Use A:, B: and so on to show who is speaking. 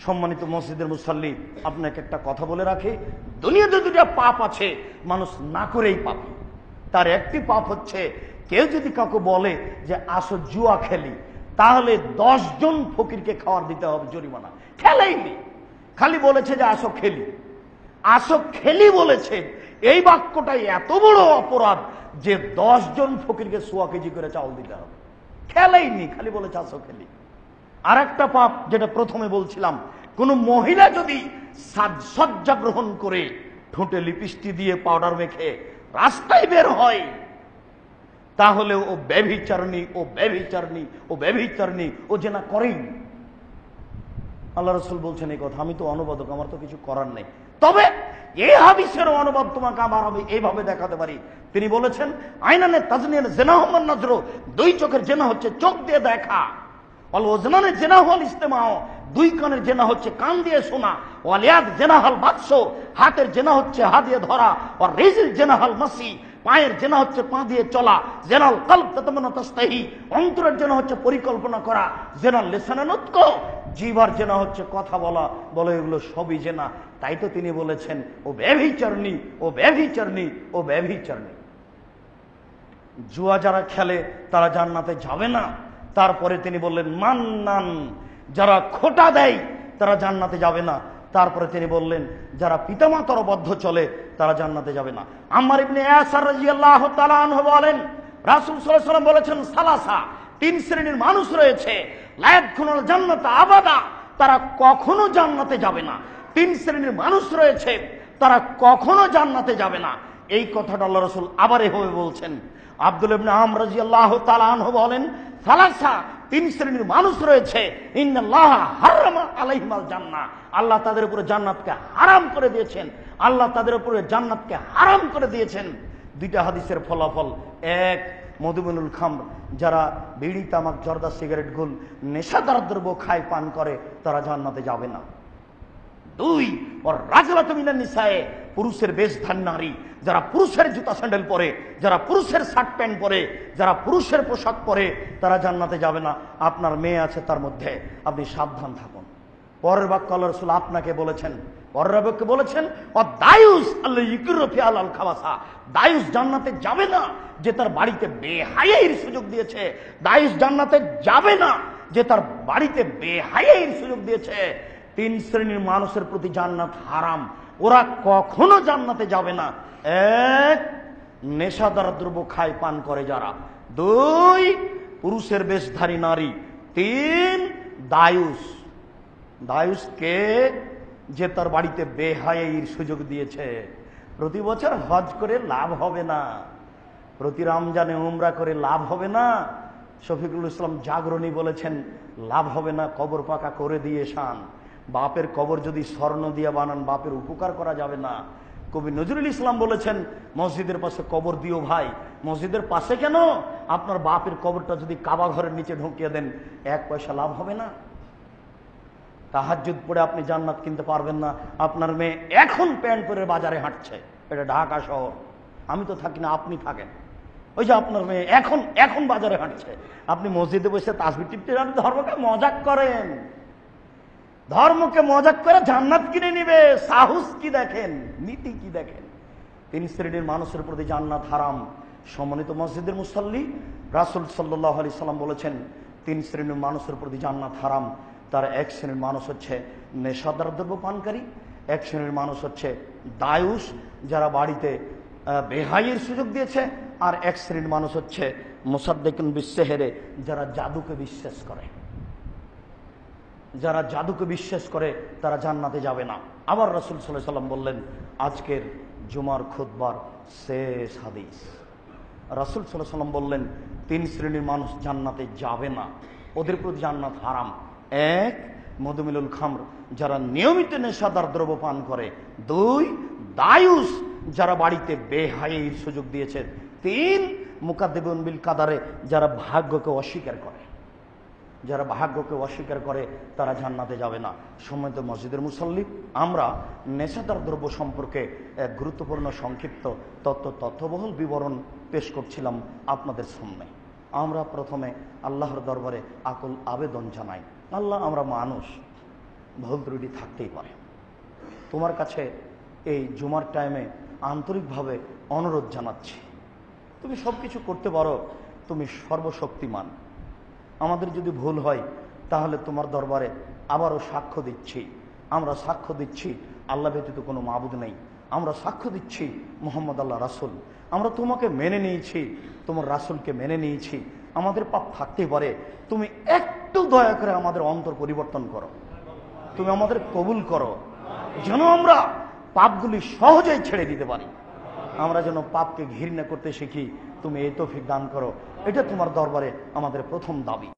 A: সম্মানিত মসজিদের মুসাল্লি, আপনাকে একটা কথা বলে রাখি, দুনিয়াতে দুটা পাপ আছে মানুষ না করেই পাপ। তার একটি পাপ হচ্ছে কেউ যদি কাউকে বলে যে আসো জুয়া খেলি, তাহলে 10 জন ফকিরকে খাওয়ার দিতে হবে জরিমানা। খেলেইনি, খালি বলেছে যে আসো খেলি। আসো খেলি বলেছে, এই বাক্যটাই এত বড় অপরাধ যে 10 জন ফকিরকে 100 কেজি করে চাউল দিতে হবে। খেলেইনি, খালি বলেছে আসো খেলি। আর একটা পাপ যেটা প্রথমে বলছিলাম, কোন মহিলা যদি সাজসজ্জা গ্রহণ করে ঠোঁটে লিপস্টিক দিয়ে পাউডার মেখে রাস্তায় বের হয়, তাহলে ও ব্যভিচারিণী, ও ব্যভিচারিণী, ও ব্যভিচারিণী, ও জেনা করেই। আল্লাহ রাসূল বলছেন এই কথা, আমি তো অনুবাদক, আমার তো কিছু করার নেই। তবে এই হাদিসের অনুবাদ তোমাকে আমার আমি এইভাবে দেখাতে পারি। তিনি বলেছেন আইনানে তাজনিয়ান জিনাহুমান নজর, দুই চোখের জেনা হচ্ছে চোখ দিয়ে দেখা। অল ওজনানে জেনা হল ইস্তেমাও, দুই কানের জেনা হচ্ছে কান দিয়ে শোনা। ওয়াল ইয়াদ জেনা হল বাদশ, হাতের জেনা হচ্ছে হাত দিয়ে ধরা। আর রিজিল জেনা হল মাসি, পায়ের জেনা হচ্ছে পা দিয়ে চলা। জেনাল কলব তাতামান্না তাস্তাহি, অন্তরের জেনা হচ্ছে পরিকল্পনা করা। জেনাল লিসানে নুতক, জিহ্বার জেনা হচ্ছে কথা বলা। বলে এগুলো সবই জেনা। তাই তো তিনি বলেছেন ও ব্যভিচারিণী, ও ব্যভিচারিণী, ও ব্যভিচারিণী। জুয়া যারা খেলে তারা জান্নাতে যাবে না। তারপরে তিনি বললেন মান্নান, যারা খোটা দেয় তারা জান্নাতে যাবে না। তারপরে তিনি বললেন যারা পিতামাতার অবাধ্য চলে তারা জান্নাতে যাবে না। আম্মার ইবনে ইয়াসার রাদিয়াল্লাহু তাআলা আনহু বলেন রাসূল সাল্লাল্লাহু আলাইহি ওয়াসাল্লাম বলেছেন সালাসা, 3 শ্রেণীর মানুষ রয়েছে, লা ইয়াদখুলুল জান্নাতা আবাদা, তারা কখনো জান্নাতে যাবে না। 3 শ্রেণীর মানুষ রয়েছে, তারা কখনো জান্নাতে যাবে না। এই কথাটা আল্লাহ রাসূল আবার এভাবে বলছেন। আব্দুল্লাহ ইবনে আমর রাদিয়াল্লাহু তাআলা আনহু বলেন সালাসা, 3 শ্রেণীর মানুষ রয়েছে, ইন্নাল্লাহ হারামা আলাইহিমাল জান্নাহ, আল্লাহ তাদের উপরে জান্নাতকে হারাম করে দিয়েছেন। আল্লাহ তাদের উপরে জান্নাতকে হারাম করে দিয়েছেন। 2টা হাদিসের ফলাফল, এক মধুমিনুল খামর, যারা বিড়ি তামাক জর্দা সিগারেট গুল নেশাদার দ্রব্য খায় পান করে তারা জান্নাতে যাবে না। 2 ওর রাজলাতু মিনান নিসায়ে, পুরুষের বেশধারী নারী, যারা পুরুষের জুতা স্যান্ডেল পরে, যারা পুরুষের শার্ট প্যান্ট পরে, যারা পুরুষের পোশাক পরে তারা জান্নাতে যাবে না। আপনার মেয়ে আছে তার মধ্যে, আপনি সাবধান থাকুন। পরের বাক্য আল্লাহ রাসূল আপনাকে বলেছেন, পরের বাক্যে বলেছেন ও দায়ুস আল্লাহ ইকরু ফি আলাল খাবাসা, দায়ুস জান্নাতে যাবে না যে তার বাড়িতে বেহায়াইর সুযোগ দিয়েছে। দায়ুস জান্নাতে যাবে না যে তার বাড়িতে বেহায়াইর সুযোগ দিয়েছে। 3 শ্রেণীর মানুষের প্রতি জান্নাত হারাম, ওরা কখনো জান্নাতে যাবে না। 1 নেশাদার দ্রব্য খায় পান করে যারা, 2 পুরুষের বেশধারী নারী, 3 দায়ুস। দায়ুস কে? যে তার বাড়িতে বেহায়াইর সুযোগ দিয়েছে। প্রতি বছর হজ করে লাভ হবে না, প্রতি রমজানে উমরা করে লাভ হবে না। শফিকুল ইসলাম জাগরণী বলেছেন লাভ হবে না, কবর পাকা করে দিয়ে শান। বাপের কবর যদি স্বর্ণ দিয়ে বানান বাপের উপকার করা যাবে না। কবি নজরুল ইসলাম বলেছেন মসজিদের পাশে কবর দিও ভাই। মসজিদের পাশে কেন? আপনার বাপের কবরটা যদি কাবা ঘরের নিচে ঢুকিয়ে দেন 1 পয়সা লাভ হবে না। তাহাজ্জুদ পড়ে আপনি জান্নাত কিনতে পারবেন না। আপনার মেয়ে এখন প্যান্ট পরে বাজারে হাঁটছে, এটা ঢাকা শহর, আমি তো থাকি না, আপনি থাকেন। ওই যে আপনার মেয়ে এখন বাজারে হাঁটছে, আপনি মসজিদে বসে তাসবিহ টিপতে যান, ধর্মকে মজাক করেন। ধর্মকে মজাক করে জান্নাত কিনে নিবে, সাহস কি দেখেন, নীতি কি দেখেন। 3 শ্রেণীর মানুষের প্রতি জান্নাত হারাম। সম্মানিত মসজিদের মুসাল্লি, রাসূল সাল্লাল্লাহু আলাইহি সাল্লাম বলেছেন 3 শ্রেণীর মানুষের প্রতি জান্নাত হারাম। তার 1 শ্রেণীর মানুষ হচ্ছে নেশাদার দ্রব্য পানকারী, 1 শ্রেণীর মানুষ হচ্ছে দায়ুস, যারা বাড়িতে বেহাইয়ের সুযোগ দিয়েছে, আর 1 শ্রেণীর মানুষ হচ্ছে মুসাদ্দিকুন বিসসিহরি, যারা জাদুকে বিশ্বাস করে। যারা জাদুকে বিশ্বাস করে তারা জান্নাতে যাবে না। আবার রাসূল সাল্লাল্লাহু আলাইহি সাল্লাম বললেন আজকের জুমার খুতবার শেষ হাদিস, রাসূল সাল্লাল্লাহু আলাইহি সাল্লাম বললেন 3 শ্রেণীর মানুষ জান্নাতে যাবে না, ওদের প্রতি জান্নাত হারাম। 1 মধুমিলুল খামর, যারা নিয়মিত নেশাদার দ্রব্য পান করে। 2 দায়ুস, যারা বাড়িতে বেহায়াইর সুযোগ দিয়েছে। 3 মুকাদ্দিবুন বিল কাদারে, যারা ভাগ্যকে অস্বীকার করে। যারা ভাগ্যকে অস্বীকার করে তারা জান্নাতে যাবে না। সম্মানিত মসজিদের মুসল্লি, আমরা নেশাদার দ্রব্য সম্পর্কে এক গুরুত্বপূর্ণ সংক্ষিপ্ত তথ্যবহুল বিবরণ পেশ করছিলাম আপনাদের সামনে। আমরা প্রথমে আল্লাহর দরবারে আকুল আবেদন জানাই, আল্লাহ আমরা মানুষ, ভুল ত্রুটি থাকতেই পারে। তোমার কাছে এই জুমার টাইমে আন্তরিকভাবে অনুরোধ জানাচ্ছি, তুমি সব কিছু করতে পারো, তুমি সর্বশক্তিমান। আমাদের যদি ভুল হয় তাহলে তোমার দরবারে আবারও সাক্ষ্য দিচ্ছি, আমরা সাক্ষ্য দিচ্ছি আল্লাহ ব্যতীত কোনো মাবুদ নেই, আমরা সাক্ষ্য দিচ্ছি মোহাম্মদ আল্লাহ রাসূল, আমরা তোমাকে মেনে নিয়েছি, তোমার রাসূলকে মেনে নিয়েছি। আমাদের পাপ থাকতেই পারে, তুমি একটু দয়া করে আমাদের অন্তর পরিবর্তন করো, তুমি আমাদের কবুল করো, যেন আমরা পাপগুলি সহজেই ছেড়ে দিতে পারি, আমরা যেন পাপকে ঘৃণা করতে শিখি। তুমি এই তৌফিক দান করো, এটা তোমার দরবারে আমাদের প্রথম দাবি।